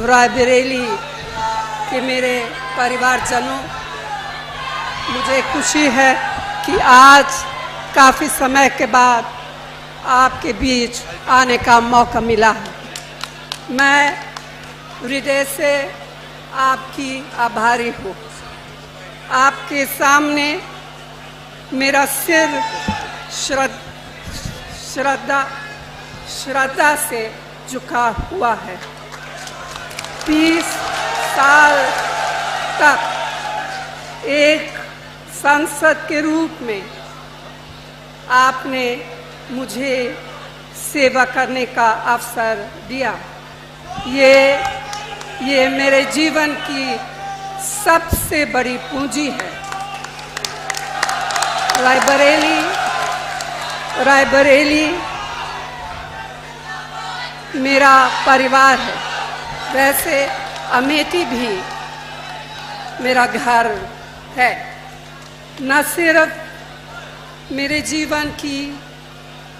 रायबरेली के मेरे परिवारजनों, मुझे खुशी है कि आज काफ़ी समय के बाद आपके बीच आने का मौका मिला है। मैं हृदय से आपकी आभारी हूँ। आपके सामने मेरा सिर श्रद्धा से झुका हुआ है। 20 साल तक एक सांसद के रूप में आपने मुझे सेवा करने का अवसर दिया। ये मेरे जीवन की सबसे बड़ी पूंजी है। रायबरेली मेरा परिवार है। वैसे अमेठी भी मेरा घर है। न सिर्फ मेरे जीवन की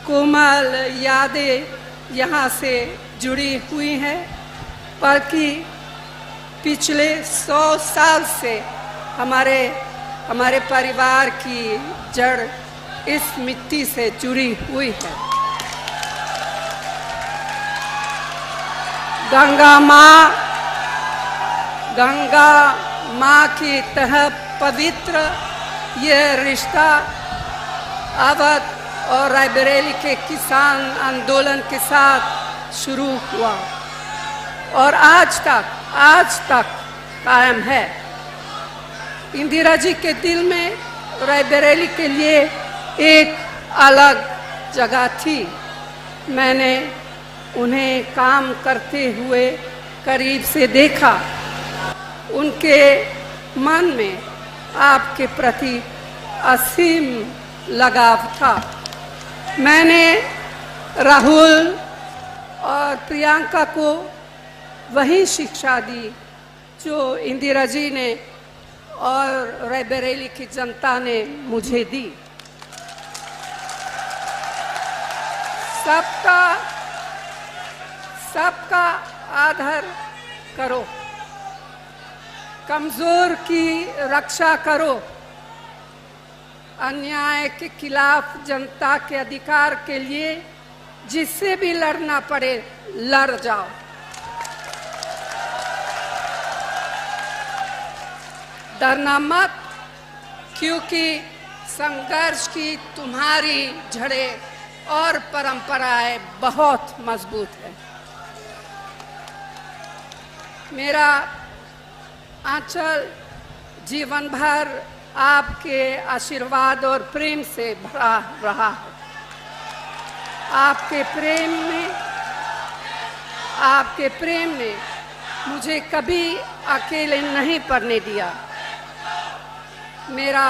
कोमल यादें यहाँ से जुड़ी हुई हैं, बल्कि पिछले 100 साल से हमारे परिवार की जड़ इस मिट्टी से जुड़ी हुई है। गंगा माँ की तरह पवित्र यह रिश्ता अवध और रायबरेली के किसान आंदोलन के साथ शुरू हुआ और आज तक कायम है। इंदिरा जी के दिल में रायबरेली के लिए एक अलग जगह थी। मैंने उन्हें काम करते हुए करीब से देखा। उनके मन में आपके प्रति असीम लगाव था। मैंने राहुल और प्रियंका को वही शिक्षा दी जो इंदिरा जी ने और रायबरेली की जनता ने मुझे दी। सबका आदर करो, कमजोर की रक्षा करो, अन्याय के खिलाफ जनता के अधिकार के लिए जिससे भी लड़ना पड़े लड़ जाओ। डरना मत, क्योंकि संघर्ष की तुम्हारी जड़ें और परंपराएं बहुत मजबूत है। मेरा आंचल जीवन भर आपके आशीर्वाद और प्रेम से भरा रहा है। आपके प्रेम ने मुझे कभी अकेले नहीं पड़ने दिया। मेरा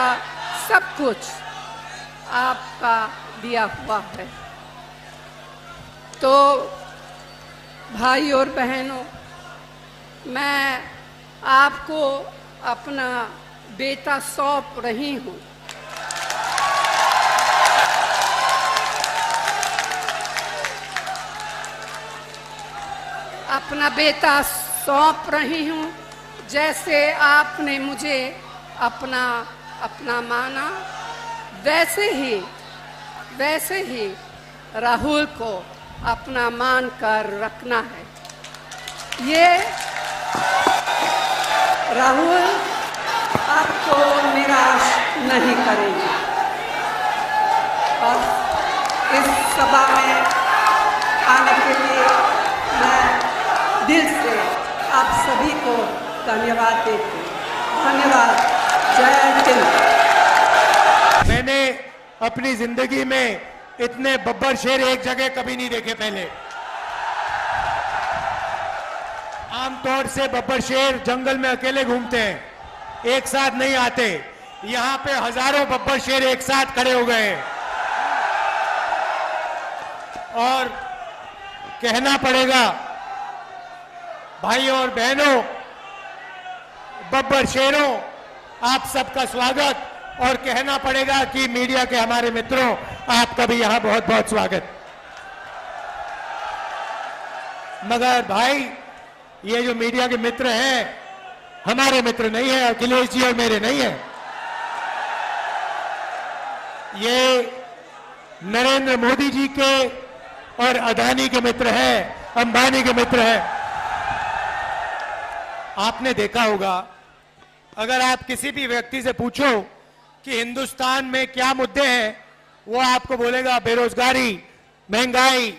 सब कुछ आपका दिया हुआ है। तो भाई और बहनों, मैं आपको अपना बेटा सौंप रही हूँ। अपना बेटा सौंप रही हूँ। जैसे आपने मुझे अपना माना, वैसे ही राहुल को अपना मान कर रखना है। ये राहुल आपको निराश नहीं करेंगे। और इस सभा में आने के लिए मैं दिल से आप सभी को धन्यवाद देती हूँ। धन्यवाद। जय हिंद। मैंने अपनी जिंदगी में इतने बब्बर शेर एक जगह कभी नहीं देखे पहले। आमतौर से बब्बर शेर जंगल में अकेले घूमते हैं, एक साथ नहीं आते। यहाँ पे हजारों बब्बर शेर एक साथ खड़े हो गए हैं। और कहना पड़ेगा भाइयों और बहनों, बब्बर शेरों, आप सबका स्वागत। और कहना पड़ेगा कि मीडिया के हमारे मित्रों, आपका भी यहां बहुत बहुत स्वागत। मगर भाई, ये जो मीडिया के मित्र हैं, हमारे मित्र नहीं है, अखिलेश जी और मेरे नहीं है। ये नरेंद्र मोदी जी के और अदानी के मित्र हैं, अंबानी के मित्र हैं। आपने देखा होगा, अगर आप किसी भी व्यक्ति से पूछो कि हिंदुस्तान में क्या मुद्दे हैं, वो आपको बोलेगा बेरोजगारी, महंगाई,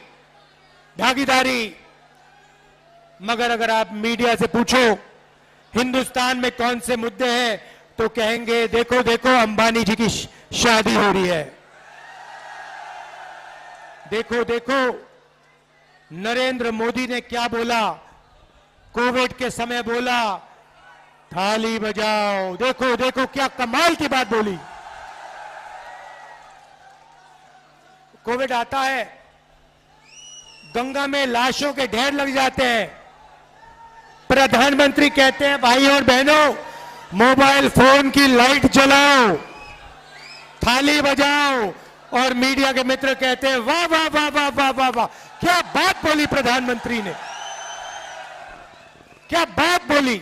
भागीदारी। मगर अगर आप मीडिया से पूछो हिंदुस्तान में कौन से मुद्दे हैं, तो कहेंगे देखो देखो अंबानी जी की शादी हो रही है, देखो देखो नरेंद्र मोदी ने क्या बोला, कोविड के समय बोला थाली बजाओ, देखो देखो क्या कमाल की बात बोली। कोविड आता है, गंगा में लाशों के ढेर लग जाते हैं, प्रधानमंत्री कहते हैं भाई और बहनों मोबाइल फोन की लाइट जलाओ, थाली बजाओ, और मीडिया के मित्र कहते हैं वाह वाह वाह वाह वाह वाह वाह, क्या बात बोली प्रधानमंत्री ने, क्या बात बोली।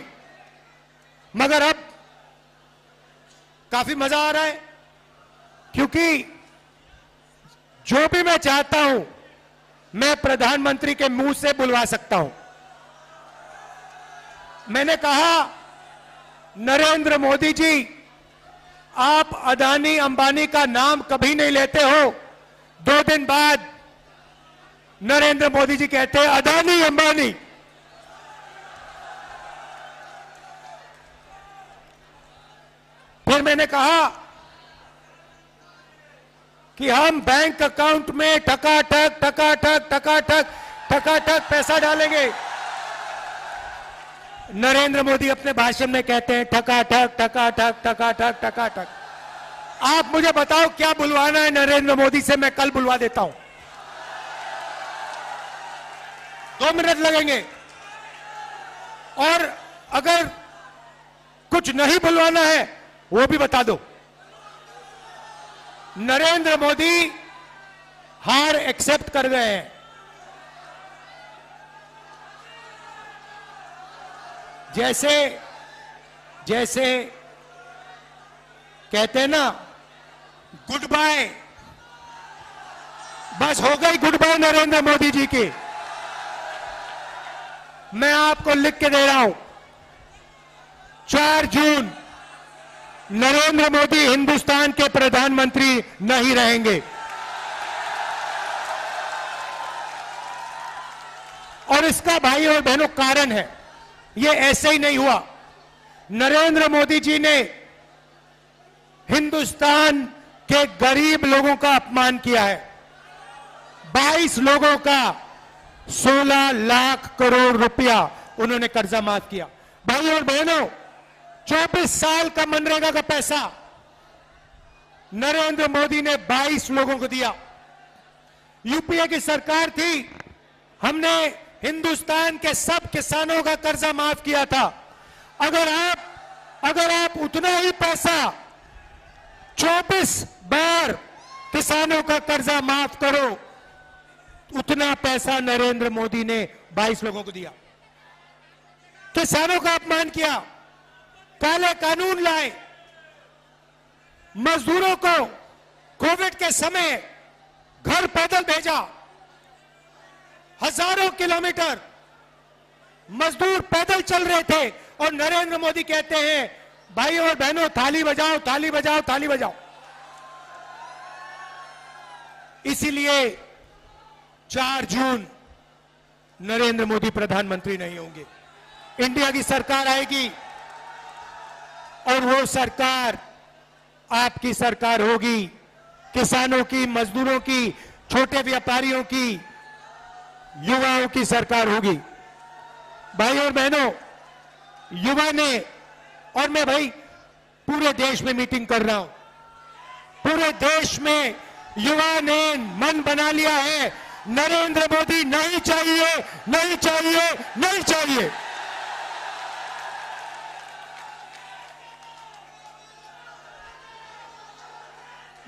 मगर अब काफी मजा आ रहा है, क्योंकि जो भी मैं चाहता हूं मैं प्रधानमंत्री के मुंह से बुलवा सकता हूं। मैंने कहा नरेंद्र मोदी जी, आप अदानी अंबानी का नाम कभी नहीं लेते हो, 2 दिन बाद नरेंद्र मोदी जी कहते हैं अदानी अंबानी। फिर मैंने कहा कि हम बैंक अकाउंट में ठकाठक ठकाठक ठकाठक ठकाठक पैसा डालेंगे। नरेंद्र मोदी अपने भाषण में कहते हैं ठकाठक ठकाठक ठकाठक ठकाठक। आप मुझे बताओ क्या बुलवाना है नरेंद्र मोदी से, मैं कल बुलवा देता हूं, 2 मिनट लगेंगे। और अगर कुछ नहीं बुलवाना है वो भी बता दो। नरेंद्र मोदी हार एक्सेप्ट कर गए हैं। जैसे जैसे कहते हैं ना गुड बाय, बस हो गई गुड बाय नरेंद्र मोदी जी की। मैं आपको लिख के दे रहा हूं, 4 जून नरेंद्र मोदी हिंदुस्तान के प्रधानमंत्री नहीं रहेंगे। और इसका भाई और बहनों कारण है, ये ऐसे ही नहीं हुआ। नरेंद्र मोदी जी ने हिंदुस्तान के गरीब लोगों का अपमान किया है। 22 लोगों का 16 लाख करोड़ रुपया उन्होंने कर्जा माफ किया। भाई और बहनों, 24 साल का मनरेगा का पैसा नरेंद्र मोदी ने 22 लोगों को दिया। यूपीए की सरकार थी, हमने हिंदुस्तान के सब किसानों का कर्जा माफ किया था। अगर आप उतना ही पैसा 24 बार किसानों का कर्जा माफ करो, उतना पैसा नरेंद्र मोदी ने 22 लोगों को दिया। किसानों का अपमान किया, काले कानून लाए, मजदूरों को कोविड के समय घर पैदल भेजा, हजारों किलोमीटर मजदूर पैदल चल रहे थे, और नरेंद्र मोदी कहते हैं भाई और बहनों थाली बजाओ थाली बजाओ थाली बजाओ। इसीलिए 4 जून नरेंद्र मोदी प्रधानमंत्री नहीं होंगे, इंडिया की सरकार आएगी, और वो सरकार आपकी सरकार होगी, किसानों की, मजदूरों की, छोटे व्यापारियों की, युवाओं की सरकार होगी। भाई और बहनों, युवा ने, और मैं भाई पूरे देश में मीटिंग कर रहा हूं, पूरे देश में युवा ने मन बना लिया है नरेंद्र मोदी नहीं चाहिए, नहीं चाहिए, नहीं चाहिए।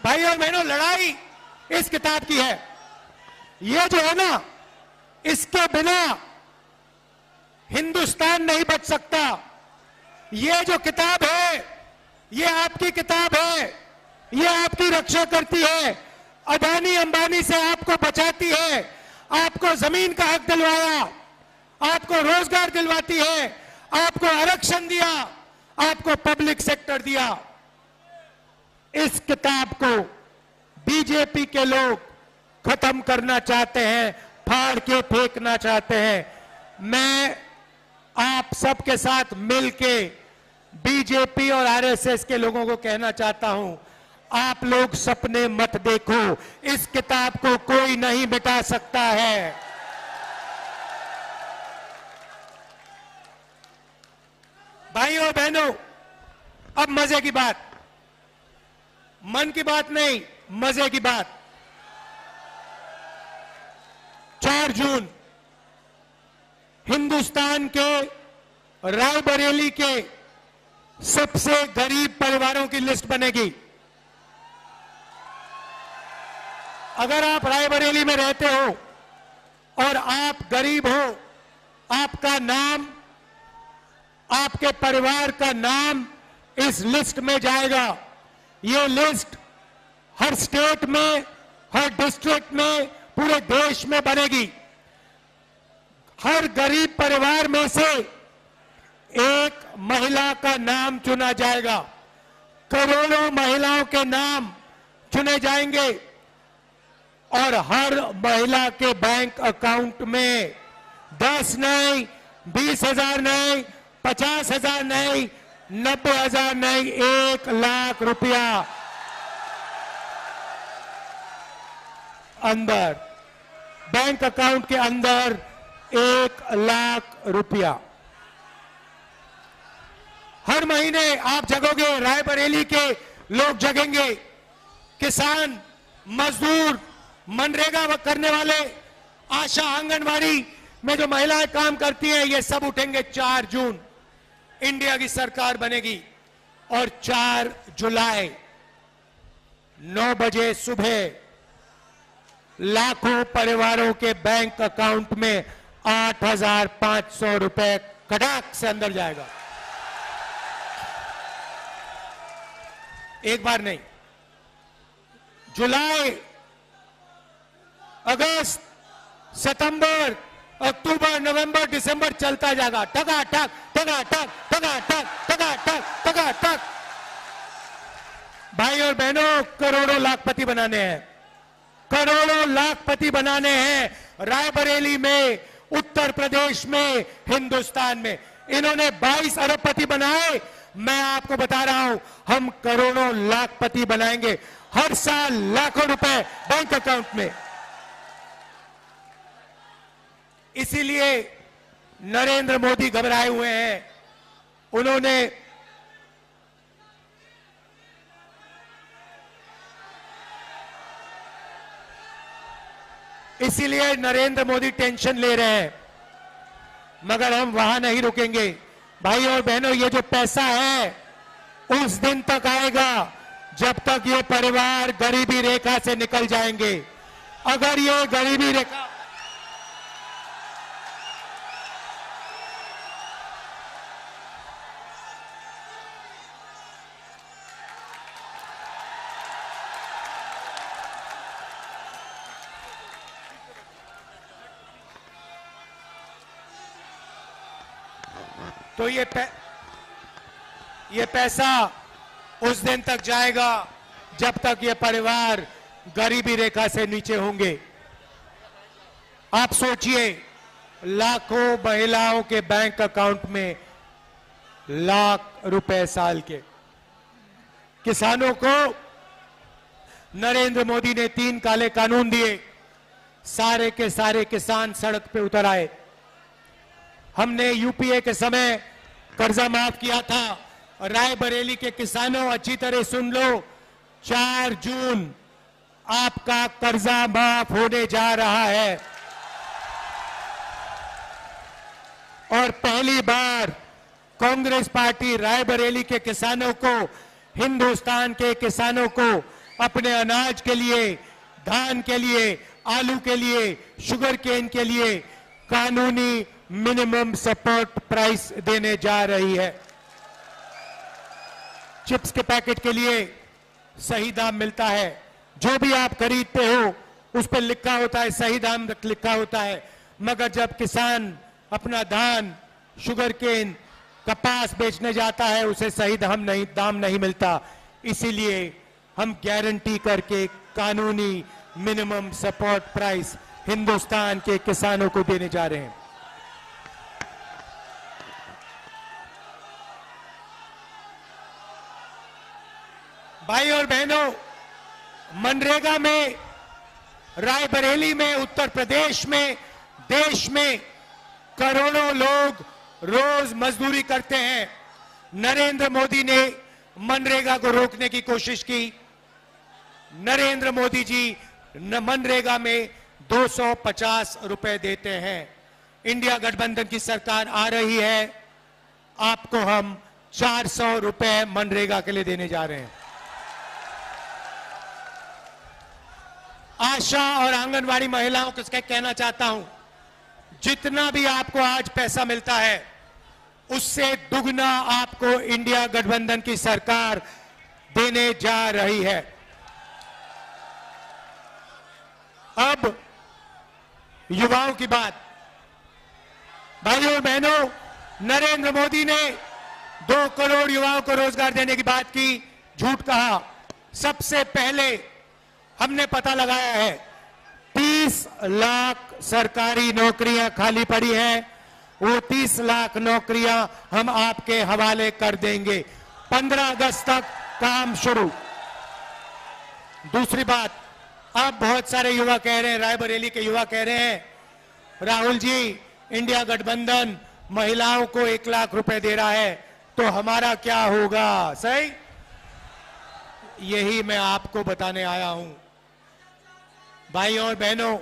भाई और बहनों, लड़ाई इस किताब की है। ये जो है ना, इसके बिना हिंदुस्तान नहीं बच सकता। ये जो किताब है, ये आपकी किताब है, ये आपकी रक्षा करती है, अदानी अंबानी से आपको बचाती है, आपको जमीन का हक दिलवाया, आपको रोजगार दिलवाती है, आपको आरक्षण दिया, आपको पब्लिक सेक्टर दिया। इस किताब को बीजेपी के लोग खत्म करना चाहते हैं, फाड़ के फेंकना चाहते हैं। मैं आप सबके साथ मिलके बीजेपी और आरएसएस के लोगों को कहना चाहता हूं, आप लोग सपने मत देखो, इस किताब को कोई नहीं मिटा सकता है। भाइयों और बहनों, अब मजे की बात, मन की बात नहीं, मजे की बात। 4 जून हिंदुस्तान के रायबरेली के सबसे गरीब परिवारों की लिस्ट बनेगी। अगर आप रायबरेली में रहते हो और आप गरीब हो, आपका नाम, आपके परिवार का नाम इस लिस्ट में जाएगा। ये लिस्ट हर स्टेट में, हर डिस्ट्रिक्ट में, पूरे देश में बनेगी। हर गरीब परिवार में से एक महिला का नाम चुना जाएगा। करोड़ों महिलाओं के नाम चुने जाएंगे और हर महिला के बैंक अकाउंट में 10 नहीं, 20,000 नहीं, 50,000 नहीं, 90,000 नहीं, 1 लाख रुपया अंदर, बैंक अकाउंट के अंदर 1 लाख रुपया। हर महीने आप जगोगे, रायबरेली के लोग जगेंगे, किसान, मजदूर, मनरेगा करने वाले, आशा आंगनवाड़ी में जो महिलाएं काम करती हैं, ये सब उठेंगे। 4 जून इंडिया की सरकार बनेगी और 4 जुलाई 9 बजे सुबह लाखों परिवारों के बैंक अकाउंट में 8,500 रुपए कड़ाक से अंदर जाएगा। एक बार नहीं, जुलाई, अगस्त, सितंबर, अक्टूबर, नवंबर, दिसंबर चलता जाएगा। ठगा ठग, ठगा ठग, ठगा ठग, ठगा ठग, ठगा ठग। भाई और बहनों, करोड़ों लाखपति बनाने हैं, करोड़ों लाखपति बनाने हैं। रायबरेली में, उत्तर प्रदेश में, हिंदुस्तान में इन्होंने 22 अरबपति बनाए। मैं आपको बता रहा हूं, हम करोड़ों लाखपति बनाएंगे। हर साल लाखों रुपए बैंक अकाउंट में। इसीलिए नरेंद्र मोदी घबराए हुए हैं। उन्होंने इसीलिए नरेंद्र मोदी टेंशन ले रहे हैं, मगर हम वहां नहीं रुकेंगे। भाई और बहनों, ये जो पैसा है उस दिन तक आएगा जब तक ये परिवार गरीबी रेखा से निकल जाएंगे। अगर ये गरीबी रेखा, तो ये पैसा उस दिन तक जाएगा जब तक ये परिवार गरीबी रेखा से नीचे होंगे। आप सोचिए, लाखों महिलाओं के बैंक अकाउंट में लाख रुपए साल के। किसानों को नरेंद्र मोदी ने 3 काले कानून दिए, सारे के सारे किसान सड़क पे उतर आए। हमने यूपीए के समय कर्जा माफ किया था। रायबरेली के किसानों, अच्छी तरह सुन लो, 4 जून आपका कर्जा माफ होने जा रहा है और पहली बार कांग्रेस पार्टी रायबरेली के किसानों को, हिंदुस्तान के किसानों को अपने अनाज के लिए, धान के लिए, आलू के लिए, शुगर केन के लिए कानूनी मिनिमम सपोर्ट प्राइस देने जा रही है। चिप्स के पैकेट के लिए सही दाम मिलता है। जो भी आप खरीदते हो उस पर लिखा होता है, सही दाम लिखा होता है, मगर जब किसान अपना धान, शुगर केन, कपास बेचने जाता है उसे सही दाम नहीं मिलता। इसीलिए हम गारंटी करके कानूनी मिनिमम सपोर्ट प्राइस हिंदुस्तान के किसानों को देने जा रहे हैं। भाई और बहनों, मनरेगा में, रायबरेली में, उत्तर प्रदेश में, देश में करोड़ों लोग रोज मजदूरी करते हैं। नरेंद्र मोदी ने मनरेगा को रोकने की कोशिश की। नरेंद्र मोदी जी मनरेगा में 250 रुपए देते हैं। इंडिया गठबंधन की सरकार आ रही है, आपको हम 400 रुपए मनरेगा के लिए देने जा रहे हैं। आशा और आंगनवाड़ी महिलाओं को कहना चाहता हूं, जितना भी आपको आज पैसा मिलता है उससे दुगना आपको इंडिया गठबंधन की सरकार देने जा रही है। अब युवाओं की बात। भाइयों और बहनों, नरेंद्र मोदी ने 2 करोड़ युवाओं को रोजगार देने की बात की, झूठ कहा। सबसे पहले हमने पता लगाया है 30 लाख सरकारी नौकरियां खाली पड़ी हैं, वो 30 लाख नौकरियां हम आपके हवाले कर देंगे। 15 अगस्त तक काम शुरू। दूसरी बात, अब बहुत सारे युवा कह रहे हैं, रायबरेली के युवा कह रहे हैं, राहुल जी इंडिया गठबंधन महिलाओं को 1 लाख रुपए दे रहा है तो हमारा क्या होगा? सही, यही मैं आपको बताने आया हूं। भाइयों और बहनों,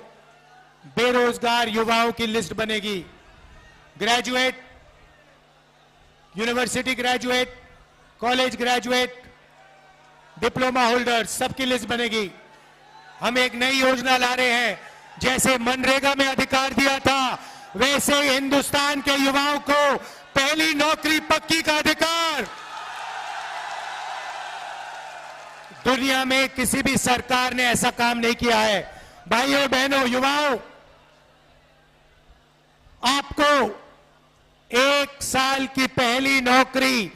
बेरोजगार युवाओं की लिस्ट बनेगी। Graduate, university graduate, college graduate, diploma holder, सबकी लिस्ट बनेगी। हम एक नई योजना ला रहे हैं, जैसे मनरेगा में अधिकार दिया था वैसे हिंदुस्तान के युवाओं को पहली नौकरी पक्की का अधिकार। दुनिया में किसी भी सरकार ने ऐसा काम नहीं किया है। भाइयों बहनों, युवाओं, आपको 1 साल की पहली नौकरी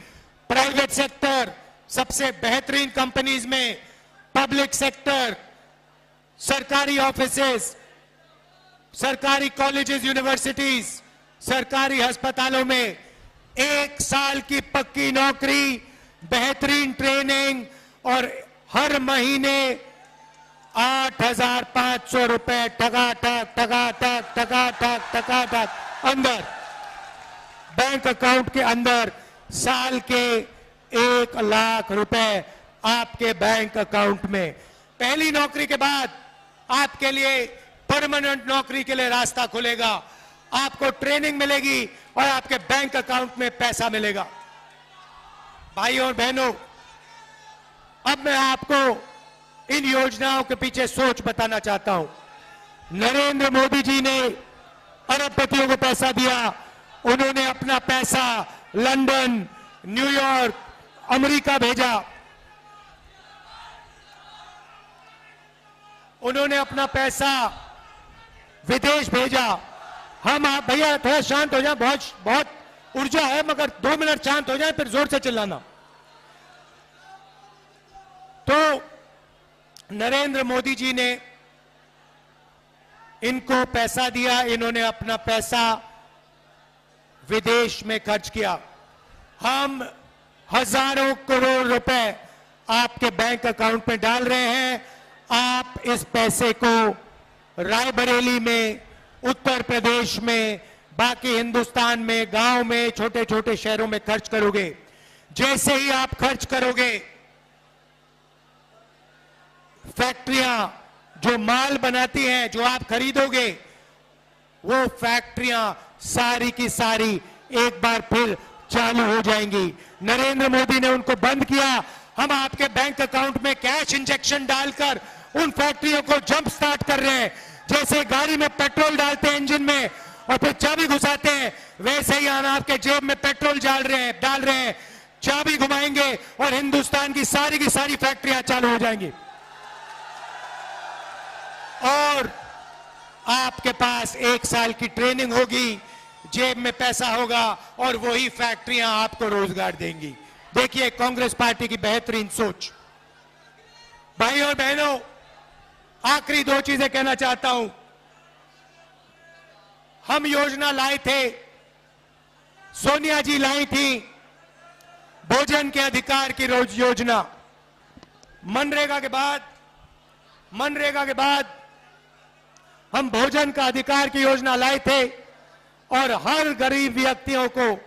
प्राइवेट सेक्टर, सबसे बेहतरीन कंपनीज में, पब्लिक सेक्टर, सरकारी ऑफिसेस, सरकारी कॉलेजेस, यूनिवर्सिटीज, सरकारी अस्पतालों में 1 साल की पक्की नौकरी, बेहतरीन ट्रेनिंग और हर महीने 8,500 रुपए टका अंदर बैंक अकाउंट के अंदर, साल के 1 लाख रुपए आपके बैंक अकाउंट में। पहली नौकरी के बाद आपके लिए परमानेंट नौकरी के लिए रास्ता खुलेगा। आपको ट्रेनिंग मिलेगी और आपके बैंक अकाउंट में पैसा मिलेगा। भाइयों और बहनों, अब मैं आपको इन योजनाओं के पीछे सोच बताना चाहता हूं। नरेंद्र मोदी जी ने अरबपतियों को पैसा दिया। उन्होंने अपना पैसा लंदन, न्यूयॉर्क, अमेरिका भेजा। उन्होंने अपना पैसा विदेश भेजा। हम, आप भैया थोड़ा शांत हो जाए, बहुत ऊर्जा है, मगर 2 मिनट शांत हो जाए फिर जोर से चिल्लाना। तो नरेंद्र मोदी जी ने इनको पैसा दिया, इन्होंने अपना पैसा विदेश में खर्च किया। हम हजारों करोड़ रुपए आपके बैंक अकाउंट में डाल रहे हैं। आप इस पैसे को रायबरेली में, उत्तर प्रदेश में, बाकी हिंदुस्तान में, गांव में, छोटे छोटे शहरों में खर्च करोगे। जैसे ही आप खर्च करोगे, फैक्ट्रियां जो माल बनाती हैं, जो आप खरीदोगे, वो फैक्ट्रियां सारी की सारी एक बार फिर चालू हो जाएंगी। नरेंद्र मोदी ने उनको बंद किया। हम आपके बैंक अकाउंट में कैश इंजेक्शन डालकर उन फैक्ट्रियों को जंप स्टार्ट कर रहे हैं। जैसे गाड़ी में पेट्रोल डालते हैं इंजन में और फिर चाबी घुसाते हैं, वैसे ही हम आपके जेब में पेट्रोल डाल रहे हैं, चाबी घुमाएंगे और हिंदुस्तान की सारी फैक्ट्रियां चालू हो जाएंगी और आपके पास 1 साल की ट्रेनिंग होगी, जेब में पैसा होगा और वही फैक्ट्रियां आपको रोजगार देंगी। देखिए कांग्रेस पार्टी की बेहतरीन सोच। भाइयों और बहनों, आखिरी 2 चीजें कहना चाहता हूं। हम योजना लाए थे, सोनिया जी लाई थी भोजन के अधिकार की योजना। मनरेगा के बाद हम भोजन का अधिकार की योजना लाए थे और हर गरीब व्यक्तियों को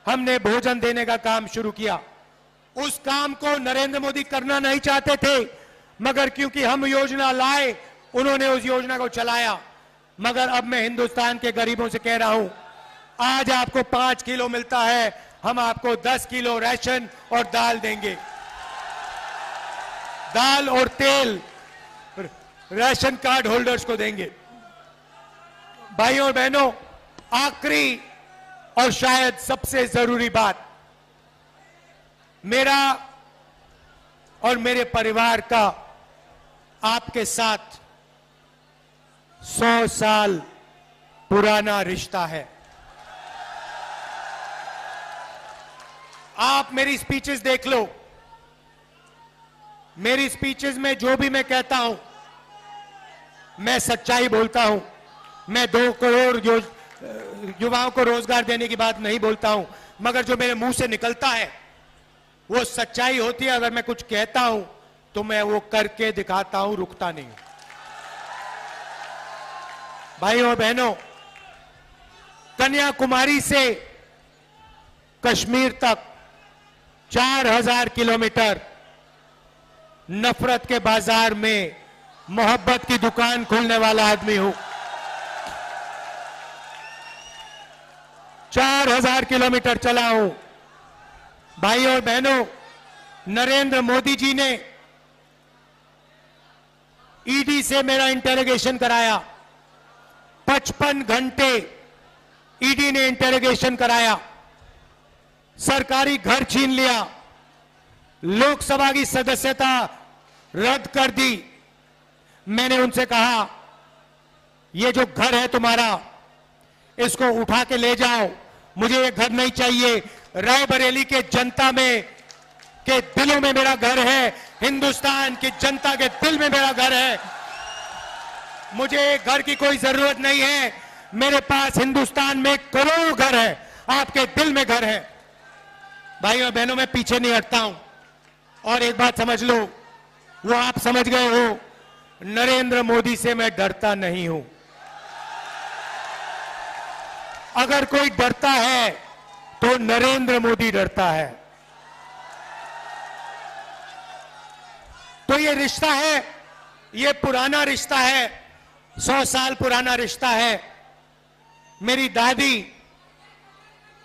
हमने भोजन देने का काम शुरू किया। उस काम को नरेंद्र मोदी करना नहीं चाहते थे, मगर क्योंकि हम योजना लाए, उन्होंने उस योजना को चलाया। मगर अब मैं हिंदुस्तान के गरीबों से कह रहा हूं, आज आपको 5 किलो मिलता है, हम आपको 10 किलो राशन और दाल देंगे। दाल और तेल राशन कार्ड होल्डर्स को देंगे। भाइयों और बहनों, आखिरी और शायद सबसे जरूरी बात, मेरा और मेरे परिवार का आपके साथ 100 साल पुराना रिश्ता है। आप मेरी स्पीचेस देख लो, मेरी स्पीचेस में जो भी मैं कहता हूं, मैं सच्चाई बोलता हूं। मैं 2 करोड़ युवाओं को रोजगार देने की बात नहीं बोलता हूं, मगर जो मेरे मुंह से निकलता है वो सच्चाई होती है। अगर मैं कुछ कहता हूं तो मैं वो करके दिखाता हूं, रुकता नहीं। भाइयों और बहनों, कन्याकुमारी से कश्मीर तक 4000 किलोमीटर नफरत के बाजार में मोहब्बत की दुकान खोलने वाला आदमी हूं। 4000 किलोमीटर चला हूं। भाइयों और बहनों, नरेंद्र मोदी जी ने ईडी से मेरा इंटेरोगेशन कराया। 55 घंटे ईडी ने इंटेरोगेशन कराया, सरकारी घर छीन लिया, लोकसभा की सदस्यता रद्द कर दी। मैंने उनसे कहा, ये जो घर है तुम्हारा, इसको उठा के ले जाओ, मुझे ये घर नहीं चाहिए। रायबरेली के जनता में के दिलों में मेरा घर है, हिंदुस्तान की जनता के दिल में मेरा घर है। मुझे घर की कोई जरूरत नहीं है। मेरे पास हिंदुस्तान में करोड़ों घर है, आपके दिल में घर है। भाइयों और बहनों, मैं पीछे नहीं हटता हूं। और एक बात समझ लो, वो आप समझ गए हो, नरेंद्र मोदी से मैं डरता नहीं हूं। अगर कोई डरता है तो नरेंद्र मोदी डरता है। तो ये रिश्ता है, ये पुराना रिश्ता है, 100 साल पुराना रिश्ता है। मेरी दादी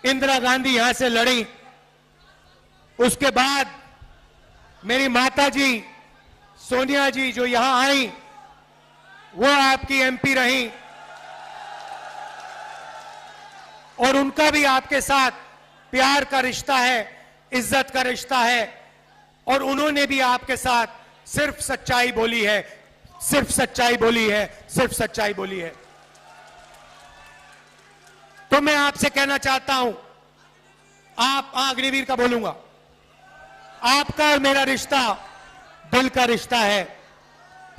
इंदिरा गांधी यहां से लड़ी, उसके बाद मेरी माता जी सोनिया जी जो यहां आई, वो आपकी एमपी रही और उनका भी आपके साथ प्यार का रिश्ता है, इज्जत का रिश्ता है। और उन्होंने भी आपके साथ सिर्फ सच्चाई बोली है, सिर्फ सच्चाई बोली है, सिर्फ सच्चाई बोली है। तो मैं आपसे कहना चाहता हूं, आप अग्निवीर का बोलूंगा, आपका और मेरा रिश्ता दिल का रिश्ता है,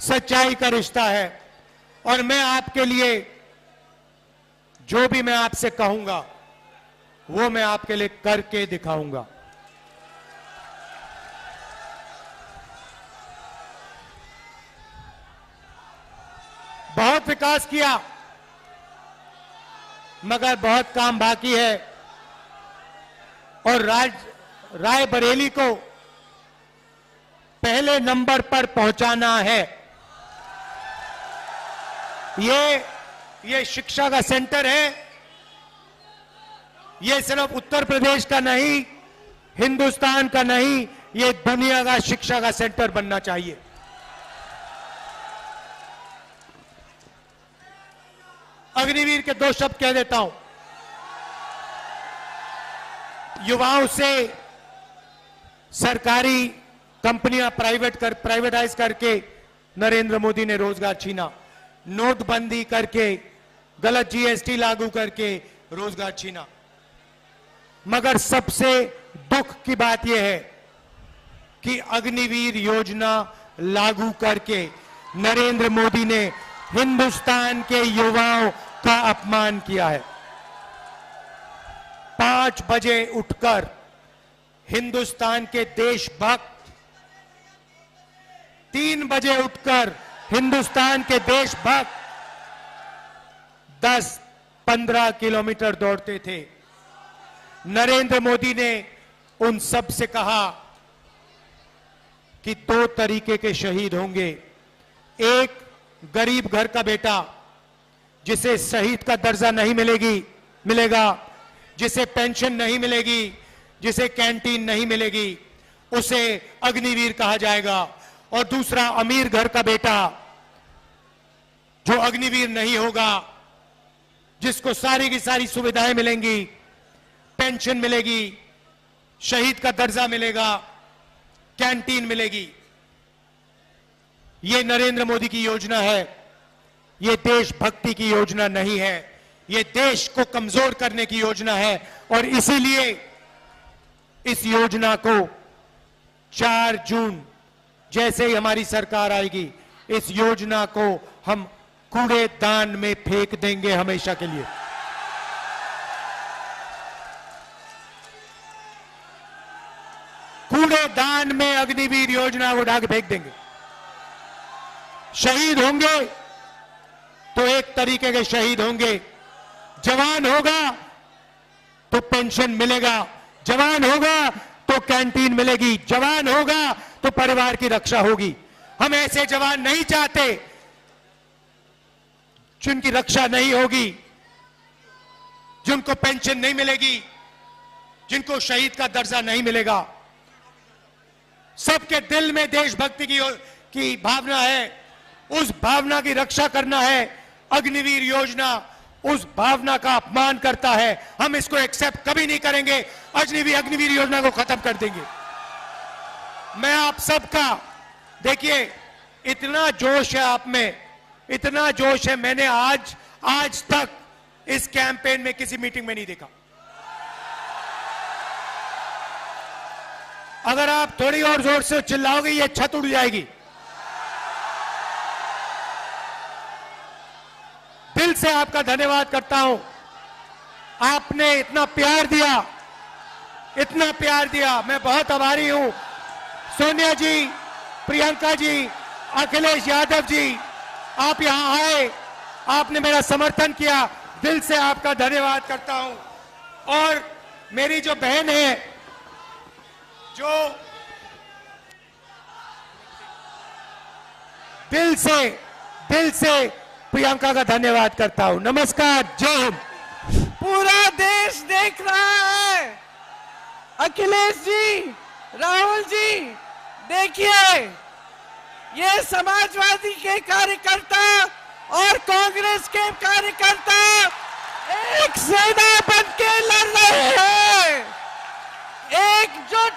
सच्चाई का रिश्ता है। और मैं आपके लिए जो भी मैं आपसे कहूंगा वो मैं आपके लिए करके दिखाऊंगा। बहुत विकास किया, मगर बहुत काम बाकी है। और रायबरेली को पहले नंबर पर पहुंचाना है। ये शिक्षा का सेंटर है, ये सिर्फ उत्तर प्रदेश का नहीं, हिंदुस्तान का नहीं, ये दुनिया का शिक्षा का सेंटर बनना चाहिए। अग्निवीर के 2 शब्द कह देता हूं। युवाओं से सरकारी कंपनियां प्राइवेटाइज करके नरेंद्र मोदी ने रोजगार छीना, नोटबंदी करके, गलत जीएसटी लागू करके रोजगार छीना। मगर सबसे दुख की बात यह है कि अग्निवीर योजना लागू करके नरेंद्र मोदी ने हिंदुस्तान के युवाओं का अपमान किया है। 5 बजे उठकर हिंदुस्तान के देशभक्त 3 बजे उठकर हिंदुस्तान के देशभक्त 10-15 किलोमीटर दौड़ते थे। नरेंद्र मोदी ने उन सब से कहा कि 2 तरीके के शहीद होंगे। एक गरीब घर का बेटा जिसे शहीद का दर्जा नहीं मिलेगा, जिसे पेंशन नहीं मिलेगी, जिसे कैंटीन नहीं मिलेगी, उसे अग्निवीर कहा जाएगा। और दूसरा अमीर घर का बेटा जो अग्निवीर नहीं होगा, जिसको सारी की सारी सुविधाएं मिलेंगी, पेंशन मिलेगी, शहीद का दर्जा मिलेगा, कैंटीन मिलेगी। यह नरेंद्र मोदी की योजना है। यह देशभक्ति की योजना नहीं है, यह देश को कमजोर करने की योजना है। और इसीलिए इस योजना को 4 जून जैसे ही हमारी सरकार आएगी, इस योजना को हम कूड़ेदान में फेंक देंगे हमेशा के लिए। कूड़ेदान में अग्निवीर योजना को उठा के फेंक देंगे। शहीद होंगे तो एक तरीके के शहीद होंगे। जवान होगा तो पेंशन मिलेगा, जवान होगा तो कैंटीन मिलेगी, जवान होगा तो परिवार की रक्षा होगी। हम ऐसे जवान नहीं चाहते जिनकी रक्षा नहीं होगी, जिनको पेंशन नहीं मिलेगी, जिनको शहीद का दर्जा नहीं मिलेगा। सबके दिल में देशभक्ति की भावना है, उस भावना की रक्षा करना है। अग्निवीर योजना उस भावना का अपमान करता है, हम इसको एक्सेप्ट कभी नहीं करेंगे। अग्निवीर योजना को खत्म कर देंगे। मैं आप सबका, देखिए इतना जोश है आप में, इतना जोश है, मैंने आज तक इस कैंपेन में किसी मीटिंग में नहीं देखा। अगर आप थोड़ी और जोर से चिल्लाओगे ये छत उड़ जाएगी। दिल से आपका धन्यवाद करता हूं, आपने इतना प्यार दिया, इतना प्यार दिया, मैं बहुत आभारी हूं। सोनिया जी, प्रियंका जी, अखिलेश यादव जी, आप यहां आए, आपने मेरा समर्थन किया, दिल से आपका धन्यवाद करता हूं। और मेरी जो बहन है, जो दिल से प्रियंका का धन्यवाद करता हूं। नमस्कार, जय हिंद। पूरा देश देख रहा है। अखिलेश जी, राहुल जी, देखिए ये समाजवादी के कार्यकर्ता और कांग्रेस के कार्यकर्ता एक सेना बन के लड़ रहे हैं, एकजुट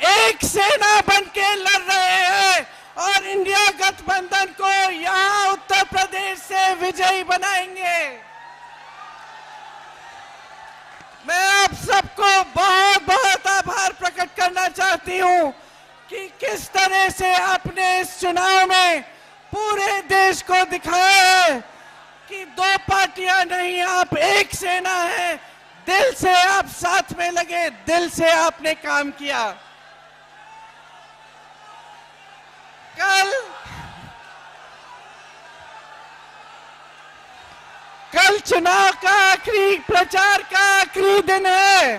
एक सेना बन के लड़ रहे हैं और इंडिया गठबंधन को यहां उत्तर प्रदेश से विजयी बनाएंगे। मैं आप सबको बहुत बहुत आभार प्रकट करना चाहती हूं कि किस तरह से आपने इस चुनाव में पूरे देश को दिखाया है कि 2 पार्टियां नहीं, आप एक सेना है। दिल से आप साथ में लगे, दिल से आपने काम किया। कल चुनाव का आखिरी प्रचार का आखिरी दिन है।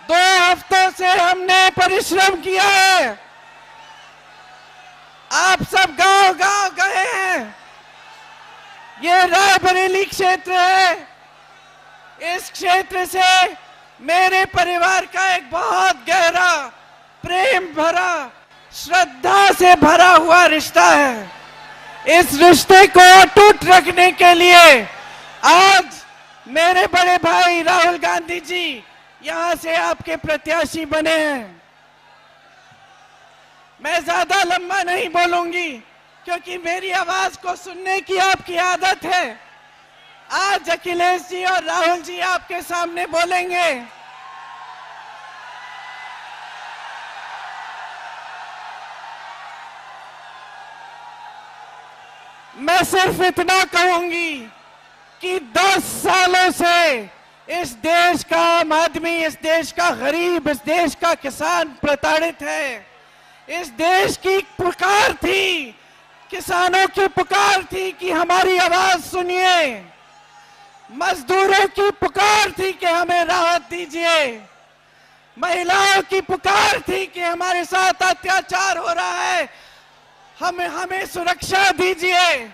2 हफ्तों से हमने परिश्रम किया है। आप सब गांव-गांव गए हैं। ये रायबरेली क्षेत्र है। इस क्षेत्र से मेरे परिवार का एक बहुत गहरा, प्रेम भरा, श्रद्धा से भरा हुआ रिश्ता है। इस रिश्ते को अटूट रखने के लिए आज मेरे बड़े भाई राहुल गांधी जी यहां से आपके प्रत्याशी बने हैं। मैं ज्यादा लंबा नहीं बोलूंगी क्योंकि मेरी आवाज को सुनने की आपकी आदत है। आज अखिलेश जी और राहुल जी आपके सामने बोलेंगे। मैं सिर्फ इतना कहूंगी कि 10 सालों से इस देश का आम आदमी, इस देश का गरीब, इस देश का किसान प्रताड़ित है। इस देश की पुकार थी, किसानों की पुकार थी कि हमारी आवाज सुनिए। मजदूरों की पुकार थी कि हमें राहत दीजिए। महिलाओं की पुकार थी कि हमारे साथ अत्याचार हो रहा है, हमें सुरक्षा दीजिए।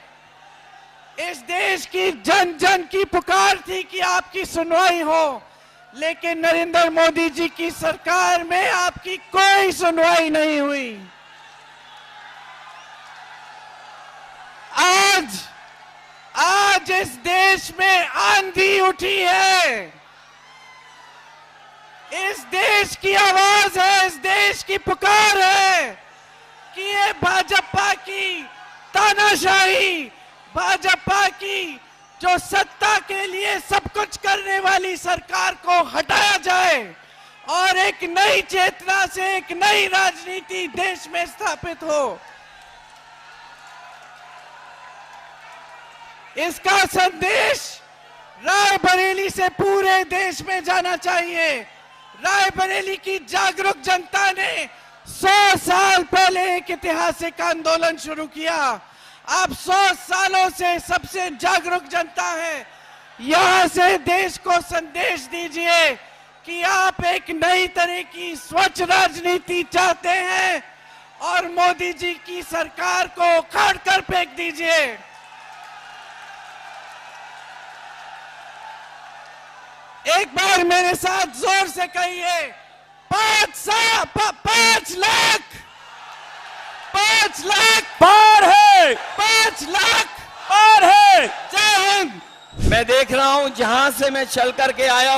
इस देश की जन जन की पुकार थी कि आपकी सुनवाई हो, लेकिन नरेंद्र मोदी जी की सरकार में आपकी कोई सुनवाई नहीं हुई। आज इस देश में आंधी उठी है। इस देश की आवाज है, इस देश की पुकार है कि ये भाजपा की तानाशाही, भाजपा की जो सत्ता के लिए सब कुछ करने वाली सरकार को हटाया जाए और एक नई चेतना से एक नई राजनीति देश में स्थापित हो। इसका संदेश रायबरेली से पूरे देश में जाना चाहिए। रायबरेली की जागरूक जनता ने 100 साल पहले एक ऐतिहासिक आंदोलन शुरू किया। आप 100 सालों से सबसे जागरूक जनता है। यहां से देश को संदेश दीजिए कि आप एक नई तरह की स्वच्छ राजनीति चाहते हैं और मोदी जी की सरकार को उखाड़ कर फेंक दीजिए। एक बार मेरे साथ जोर से कहिए, 5 लाख पार है, 5 लाख पार है। जय हिंद। मैं देख रहा हूं जहां से मैं चल करके आया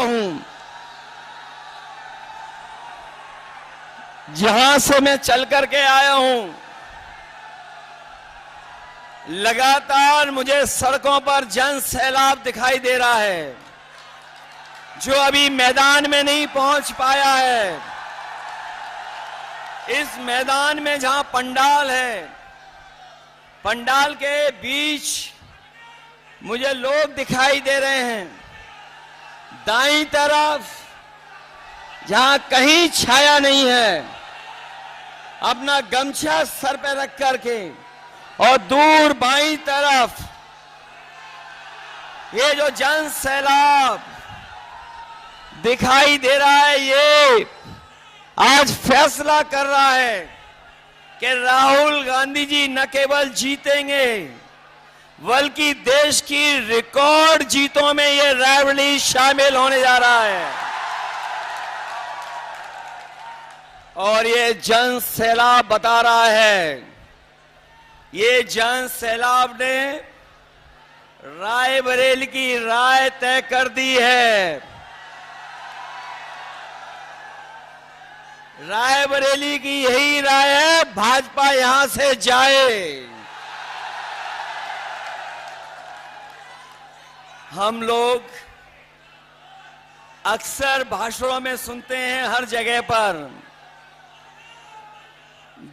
हूं, लगातार मुझे सड़कों पर जन सैलाब दिखाई दे रहा है जो अभी मैदान में नहीं पहुंच पाया है। इस मैदान में जहां पंडाल है, पंडाल के बीच मुझे लोग दिखाई दे रहे हैं। दाईं तरफ जहां कहीं छाया नहीं है, अपना गमछा सर पे रख करके, और दूर बाईं तरफ ये जो जन सैलाब दिखाई दे रहा है, ये आज फैसला कर रहा है कि राहुल गांधी जी न केवल जीतेंगे बल्कि देश की रिकॉर्ड जीतों में ये रायबरेली शामिल होने जा रहा है। और ये जन सैलाब बता रहा है, ये जन सैलाब ने रायबरेली की राय तय कर दी है। रायबरेली की यही राय है, भाजपा यहां से जाए। हम लोग अक्सर भाषणों में सुनते हैं हर जगह पर,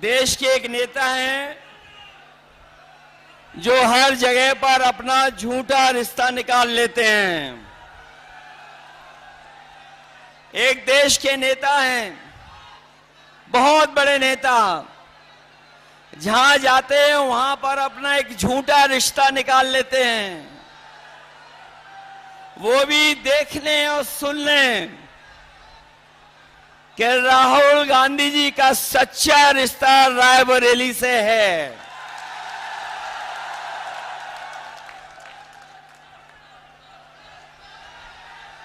देश के एक नेता हैं जो हर जगह पर अपना झूठा रिश्ता निकाल लेते हैं। एक देश के नेता हैं, बहुत बड़े नेता, जहां जाते हैं वहां पर अपना एक झूठा रिश्ता निकाल लेते हैं। वो भी देख लें और सुन लें कि राहुल गांधी जी का सच्चा रिश्ता रायबरेली से है।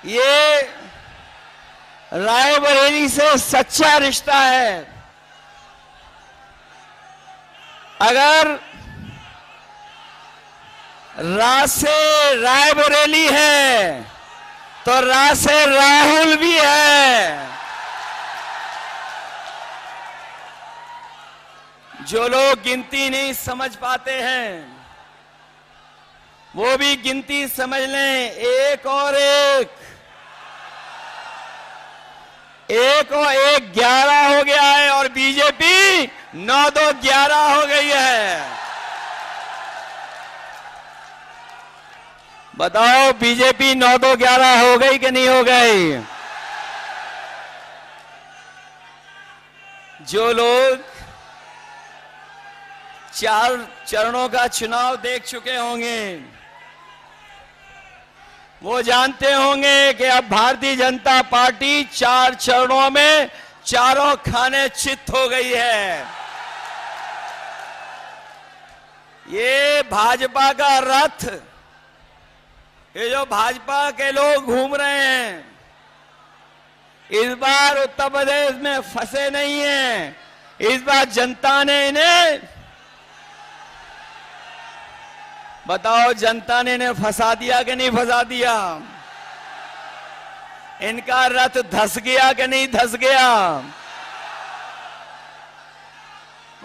ये रायबरेली से सच्चा रिश्ता है। अगर रा से रायबरेली है तो रा से राहुल भी है। जो लोग गिनती नहीं समझ पाते हैं वो भी गिनती समझ लें। एक और एक 11 हो गया है और बीजेपी 9-2-11 हो गई है। बताओ बीजेपी 9-2-11 हो गई कि नहीं हो गई? जो लोग 4 चरणों का चुनाव देख चुके होंगे वो जानते होंगे कि अब भारतीय जनता पार्टी 4 चरणों में चारों खाने चित हो गई है। ये भाजपा का रथ, ये जो भाजपा के लोग घूम रहे हैं इस बार उत्तर प्रदेश में फंसे नहीं हैं। इस बार जनता ने इन्हें, बताओ जनता ने इन्हें फंसा दिया कि नहीं फंसा दिया? इनका रथ धस गया कि नहीं धस गया?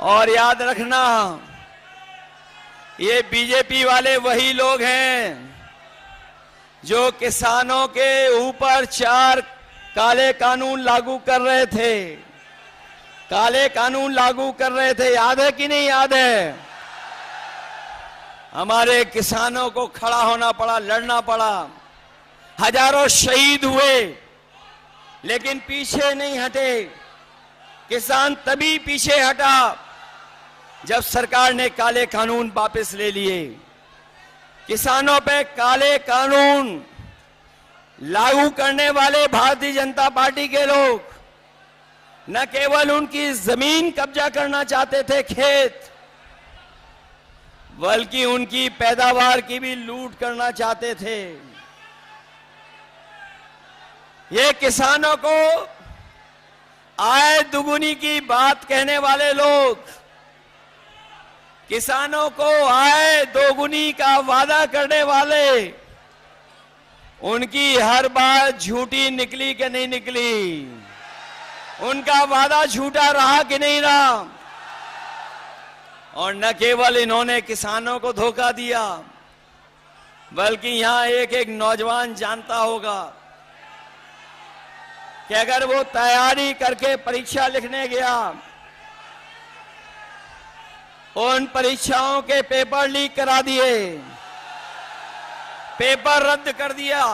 और याद रखना ये बीजेपी वाले वही लोग हैं जो किसानों के ऊपर 4 काले कानून लागू कर रहे थे। काले कानून लागू कर रहे थे, याद है कि नहीं याद है? हमारे किसानों को खड़ा होना पड़ा, लड़ना पड़ा, हजारों शहीद हुए लेकिन पीछे नहीं हटे। किसान तभी पीछे हटा जब सरकार ने काले कानून वापस ले लिए। किसानों पे काले कानून लागू करने वाले भारतीय जनता पार्टी के लोग न केवल उनकी जमीन कब्जा करना चाहते थे, खेत, बल्कि उनकी पैदावार की भी लूट करना चाहते थे। ये किसानों को आय दुगुनी की बात कहने वाले लोग, किसानों को आय दोगुनी का वादा करने वाले, उनकी हर बात झूठी निकली कि नहीं निकली? उनका वादा झूठा रहा कि नहीं रहा? और न केवल इन्होंने किसानों को धोखा दिया बल्कि यहां एक नौजवान जानता होगा कि अगर वो तैयारी करके परीक्षा लिखने गया, उन परीक्षाओं के पेपर लीक करा दिए, पेपर रद्द कर दिया।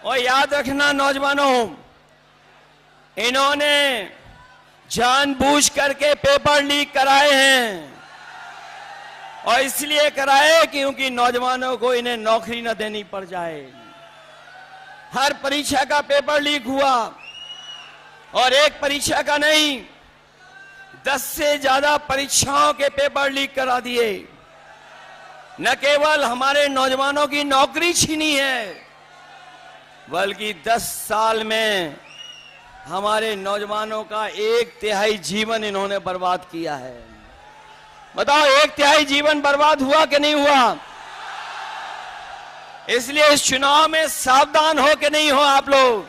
और याद रखना नौजवानों, इन्होंने जानबूझ करके पेपर लीक कराए हैं और इसलिए कराए क्योंकि नौजवानों को इन्हें नौकरी न देनी पड़ जाए। हर परीक्षा का पेपर लीक हुआ और एक परीक्षा का नहीं, 10 से ज्यादा परीक्षाओं के पेपर लीक करा दिए। न केवल हमारे नौजवानों की नौकरी छीनी है बल्कि 10 साल में हमारे नौजवानों का 1/3 जीवन इन्होंने बर्बाद किया है। बताओ 1/3 जीवन बर्बाद हुआ कि नहीं हुआ? इसलिए इस चुनाव में सावधान हो कि नहीं हो आप लोग।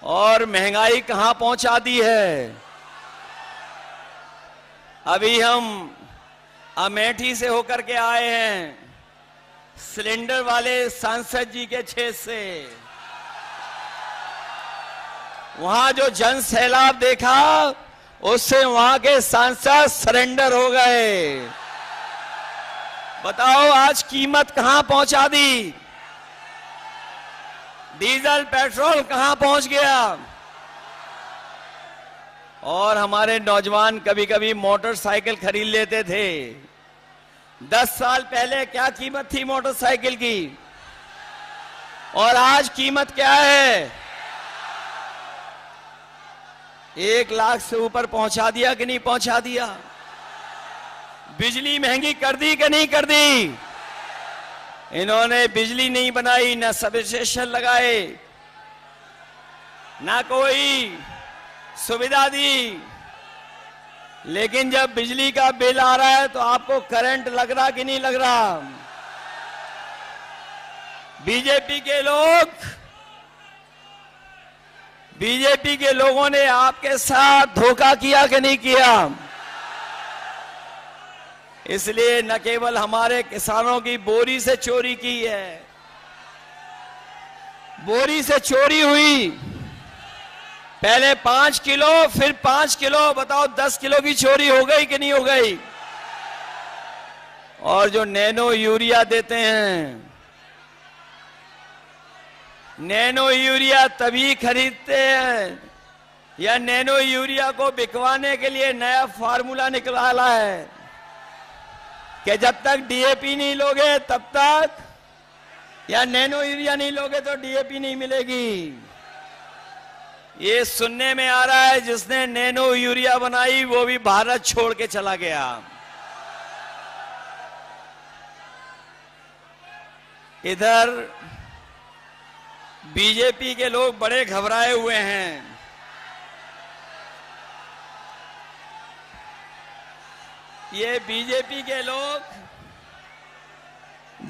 और महंगाई कहां पहुंचा दी है। अभी हम अमेठी से होकर के आए हैं, सिलेंडर वाले सांसद जी के क्षेत्र से। वहां जो जन सैलाब देखा उससे वहां के सांसद सरेंडर हो गए। बताओ आज कीमत कहां पहुंचा दी? डीजल पेट्रोल कहां पहुंच गया? और हमारे नौजवान कभी कभी मोटरसाइकिल खरीद लेते थे। 10 साल पहले क्या कीमत थी मोटरसाइकिल की और आज कीमत क्या है? 1 लाख से ऊपर पहुंचा दिया कि नहीं पहुंचा दिया? बिजली महंगी कर दी कि नहीं कर दी? इन्होंने बिजली नहीं बनाई, ना सब स्टेशन लगाए, ना कोई सुविधा दी। लेकिन जब बिजली का बिल आ रहा है तो आपको करंट लग रहा कि नहीं लग रहा? बीजेपी के लोगों ने आपके साथ धोखा किया कि नहीं किया? इसलिए न केवल हमारे किसानों की बोरी से चोरी की है, बोरी से चोरी हुई, पहले 5 किलो फिर 5 किलो, बताओ 10 किलो की चोरी हो गई कि नहीं हो गई? और जो नैनो यूरिया देते हैं, नैनो यूरिया तभी खरीदते हैं या नैनो यूरिया को बिकवाने के लिए नया फार्मूला निकाला है कि जब तक डीएपी नहीं लोगे तब तक, या नैनो यूरिया नहीं लोगे तो डीएपी नहीं मिलेगी। ये सुनने में आ रहा है जिसने नैनो यूरिया बनाई वो भी भारत छोड़ के चला गया। इधर बीजेपी के लोग बड़े घबराए हुए हैं। ये बीजेपी के लोग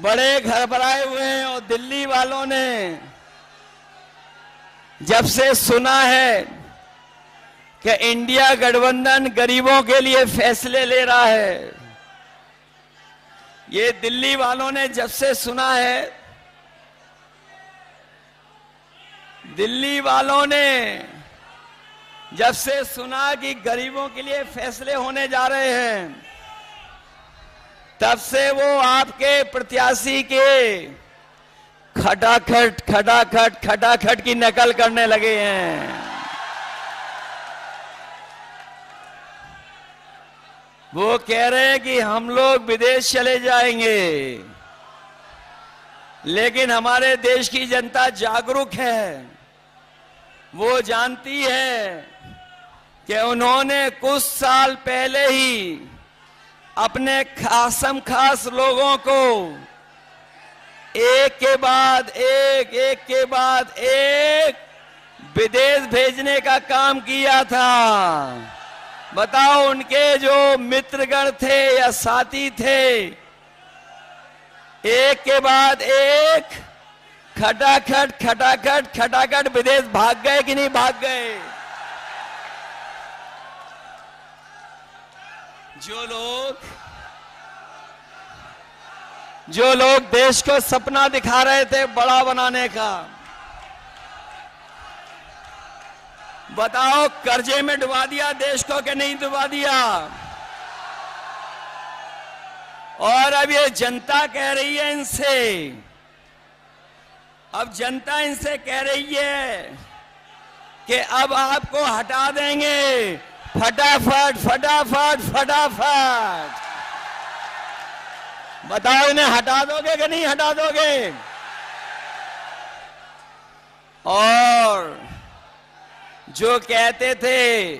बड़े घबराए हुए हैं और दिल्ली वालों ने जब से सुना है कि इंडिया गठबंधन गरीबों के लिए फैसले ले रहा है, ये दिल्ली वालों ने जब से सुना है, दिल्ली वालों ने जब से सुना कि गरीबों के लिए फैसले होने जा रहे हैं, तब से वो आपके प्रत्याशी के खटाखट की नकल करने लगे हैं। वो कह रहे हैं कि हम लोग विदेश चले जाएंगे, लेकिन हमारे देश की जनता जागरूक है। वो जानती है कि उन्होंने कुछ साल पहले ही अपने खासम खास लोगों को एक के बाद एक विदेश भेजने का काम किया था। बताओ, उनके जो मित्रगण थे या साथी थे, एक के बाद एक खटाखट विदेश भाग गए कि नहीं भाग गए? जो लोग देश को सपना दिखा रहे थे बड़ा बनाने का, बताओ कर्जे में डुबा दिया देश को कि नहीं डुबा दिया? और अब ये जनता कह रही है इनसे, अब जनता इनसे कह रही है कि अब आपको हटा देंगे फटाफट। बताओ इन्हें हटा दोगे कि नहीं हटा दोगे? और जो कहते थे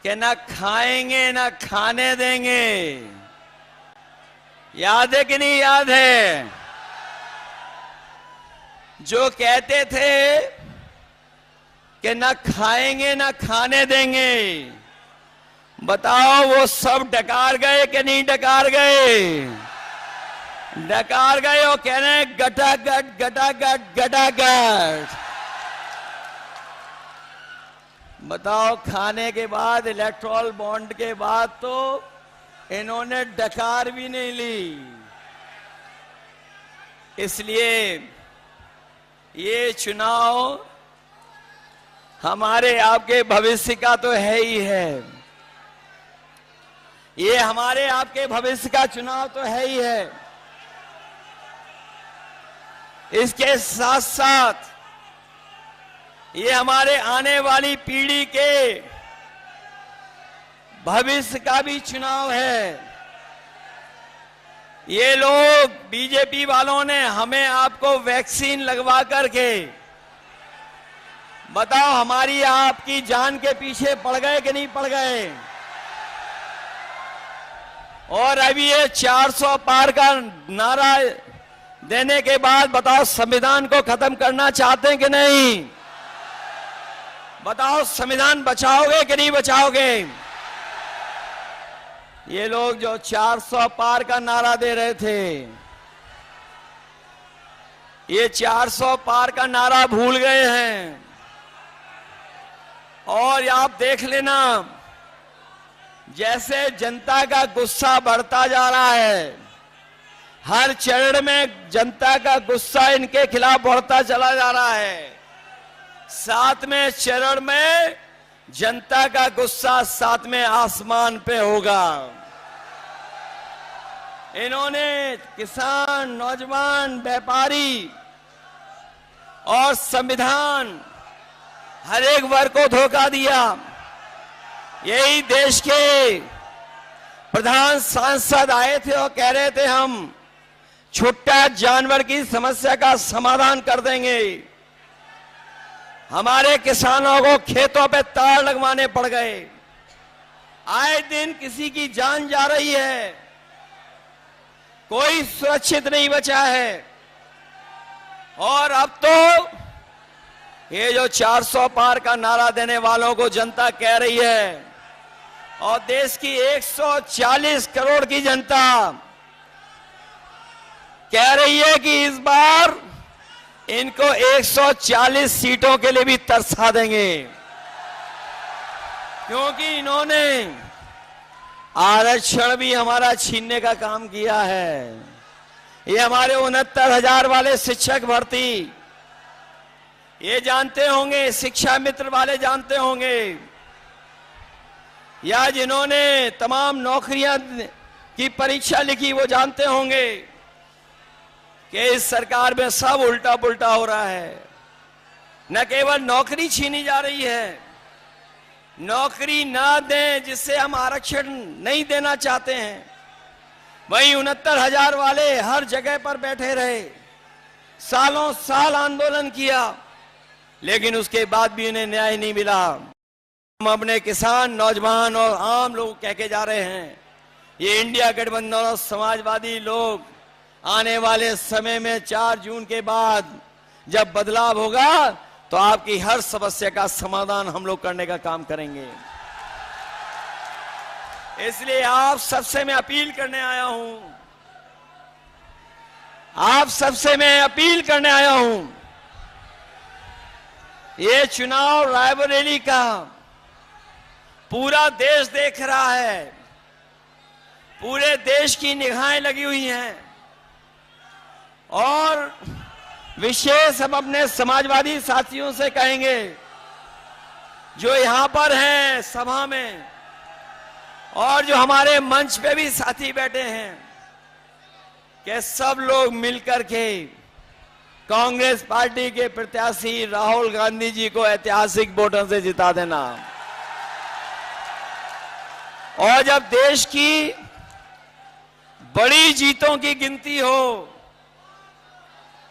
कि ना खाएंगे ना खाने देंगे, याद है कि नहीं याद है? जो कहते थे कि ना खाएंगे ना खाने देंगे, बताओ वो सब डकार गए कि नहीं डकार गए? डकार गए और कह रहे हैं गटागट। बताओ, खाने के बाद, इलेक्टोरल बॉन्ड के बाद तो इन्होंने डकार भी नहीं ली। इसलिए ये चुनाव हमारे आपके भविष्य का तो है ही है। ये हमारे आपके भविष्य का चुनाव तो है ही है। इसके साथ साथ ये हमारे आने वाली पीढ़ी के भविष्य का भी चुनाव है। ये लोग बीजेपी वालों ने हमें आपको वैक्सीन लगवा करके, बताओ हमारी आपकी जान के पीछे पड़ गए कि नहीं पड़ गए? और अभी ये 400 पार का नारा देने के बाद बताओ संविधान को खत्म करना चाहते हैं कि नहीं? बताओ संविधान बचाओगे कि नहीं बचाओगे? ये लोग जो 400 पार का नारा दे रहे थे, ये 400 पार का नारा भूल गए हैं। और आप देख लेना, जैसे जनता का गुस्सा बढ़ता जा रहा है, हर चरण में जनता का गुस्सा इनके खिलाफ बढ़ता चला जा रहा है। 7वें चरण में जनता का गुस्सा 7वें आसमान पे होगा। इन्होंने किसान, नौजवान, व्यापारी और संविधान, हर एक वर्ग को धोखा दिया। यही देश के प्रधान सांसद आए थे और कह रहे थे हम छुट्टा जानवर की समस्या का समाधान कर देंगे। हमारे किसानों को खेतों पे तार लगवाने पड़ गए। आए दिन किसी की जान जा रही है, कोई सुरक्षित नहीं बचा है। और अब तो ये जो 400 पार का नारा देने वालों को जनता कह रही है, और देश की 140 करोड़ की जनता कह रही है कि इस बार इनको 140 सीटों के लिए भी तरसा देंगे, क्योंकि इन्होंने आरक्षण भी हमारा छीनने का काम किया है। ये हमारे 69,000 वाले शिक्षक भर्ती, ये जानते होंगे, शिक्षा मित्र वाले जानते होंगे, या जिन्होंने तमाम नौकरियां की परीक्षा लिखी वो जानते होंगे कि इस सरकार में सब उल्टा पुल्टा हो रहा है। न केवल नौकरी छीनी जा रही है, नौकरी ना दें जिससे हम आरक्षण नहीं देना चाहते हैं, वहीं 69,000 वाले हर जगह पर बैठे रहे, सालों साल आंदोलन किया, लेकिन उसके बाद भी उन्हें न्याय नहीं मिला। हम अपने किसान, नौजवान और आम लोग कह के जा रहे हैं, ये इंडिया गठबंधन और समाजवादी लोग आने वाले समय में 4 जून के बाद जब बदलाव होगा तो आपकी हर समस्या का समाधान हम लोग करने का काम करेंगे। इसलिए आप सबसे मैं अपील करने आया हूं, आप सबसे मैं अपील करने आया हूं, ये चुनाव रायबरेली का पूरा देश देख रहा है, पूरे देश की निगाहें लगी हुई हैं, और विशेष हम अपने समाजवादी साथियों से कहेंगे जो यहां पर हैं सभा में, और जो हमारे मंच पे भी साथी बैठे हैं, कि सब लोग मिलकर के कांग्रेस पार्टी के प्रत्याशी राहुल गांधी जी को ऐतिहासिक वोटों से जिता देना। और जब देश की बड़ी जीतों की गिनती हो,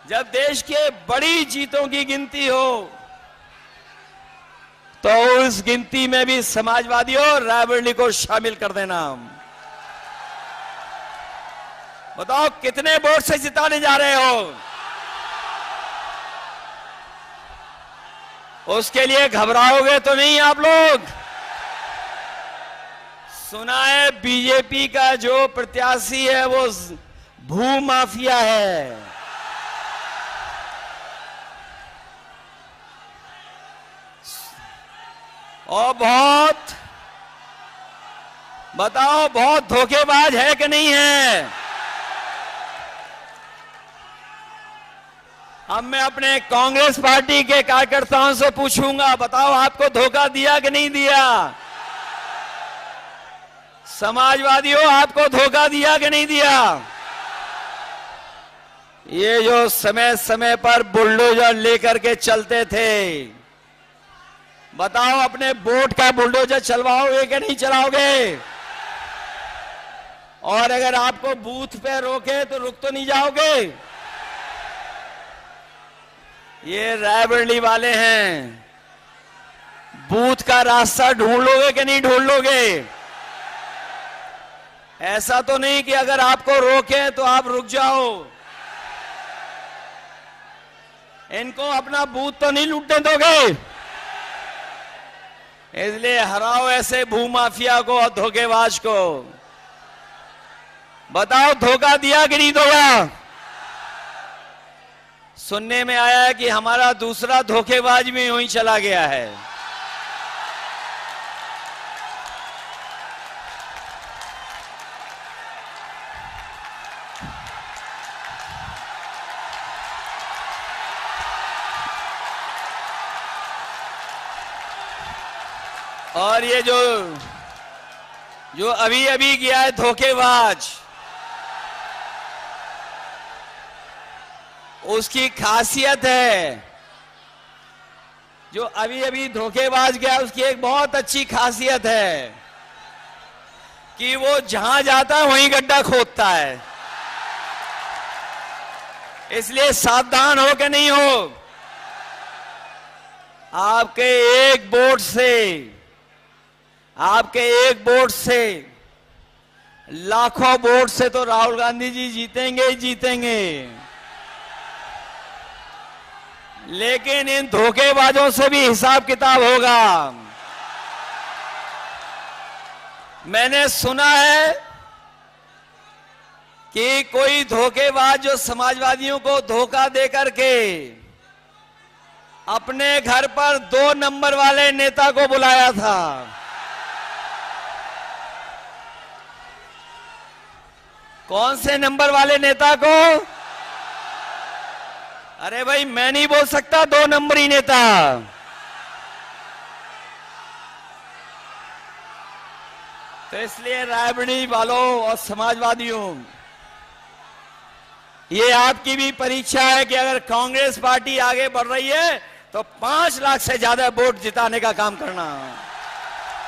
जब देश के बड़ी जीतों की गिनती हो, तो उस गिनती में भी समाजवादियों रायबरेली को शामिल कर देना। बताओ कितने वोट से जिताने जा रहे हो? उसके लिए घबराओगे तो नहीं आप लोग। सुना है बीजेपी का जो प्रत्याशी है वो भू माफिया है, और बताओ बहुत धोखेबाज है कि नहीं है? अब मैं अपने कांग्रेस पार्टी के कार्यकर्ताओं से पूछूंगा, बताओ आपको धोखा दिया कि नहीं दिया? समाजवादियों आपको धोखा दिया कि नहीं दिया? ये जो समय समय पर बुलडोजर लेकर के चलते थे, बताओ अपने वोट का बुलडोजर चलवाओगे कि नहीं चलाओगे? और अगर आपको बूथ पे रोके तो रुक तो नहीं जाओगे? ये रायबरेली वाले हैं, बूथ का रास्ता ढूंढ लोगे कि नहीं ढूंढ लोगे? ऐसा तो नहीं कि अगर आपको रोके तो आप रुक जाओ। इनको अपना बूथ तो नहीं लूटने दोगे। इसलिए हराओ ऐसे भूमाफिया को और धोखेबाज को। बताओ धोखा दिया कि नहीं दिया? सुनने में आया है कि हमारा दूसरा धोखेबाज भी यूं ही चला गया है। और ये जो अभी अभी गया है धोखेबाज, उसकी खासियत है, जो अभी अभी धोखेबाज गया उसकी एक बहुत अच्छी खासियत है कि वो जहां जाता है वहीं गड्ढा खोदता है। इसलिए सावधान हो के नहीं हो। आपके एक वोट से लाखों वोट से तो राहुल गांधी जी जीतेंगे ही जीतेंगे, लेकिन इन धोखेबाजों से भी हिसाब किताब होगा। मैंने सुना है कि कोई धोखेबाज जो समाजवादियों को धोखा दे करके अपने घर पर 2 नंबर वाले नेता को बुलाया था। कौन से नंबर वाले नेता को? अरे भाई मैं नहीं बोल सकता 2 नंबरी नेता। तो इसलिए रायबरेली वालों और समाजवादियों, ये आपकी भी परीक्षा है कि अगर कांग्रेस पार्टी आगे बढ़ रही है तो 5 लाख से ज्यादा वोट जिताने का काम करना,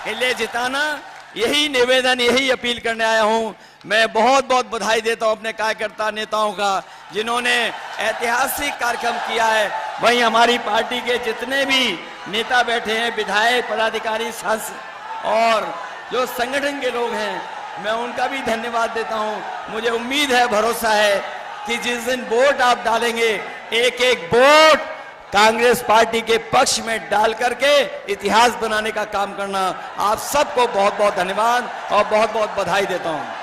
इसलिए जिताना, यही निवेदन, यही अपील करने आया हूं। मैं बहुत बहुत बधाई देता हूं अपने कार्यकर्ता नेताओं का, जिन्होंने ऐतिहासिक कार्यक्रम किया है। वहीं हमारी पार्टी के जितने भी नेता बैठे हैं, विधायक, पदाधिकारी, सांसद और जो संगठन के लोग हैं, मैं उनका भी धन्यवाद देता हूं। मुझे उम्मीद है, भरोसा है कि जिस दिन वोट आप डालेंगे, एक एक वोट कांग्रेस पार्टी के पक्ष में डाल करके इतिहास बनाने का काम करना। आप सबको बहुत बहुत धन्यवाद और बहुत बहुत बधाई देता हूं।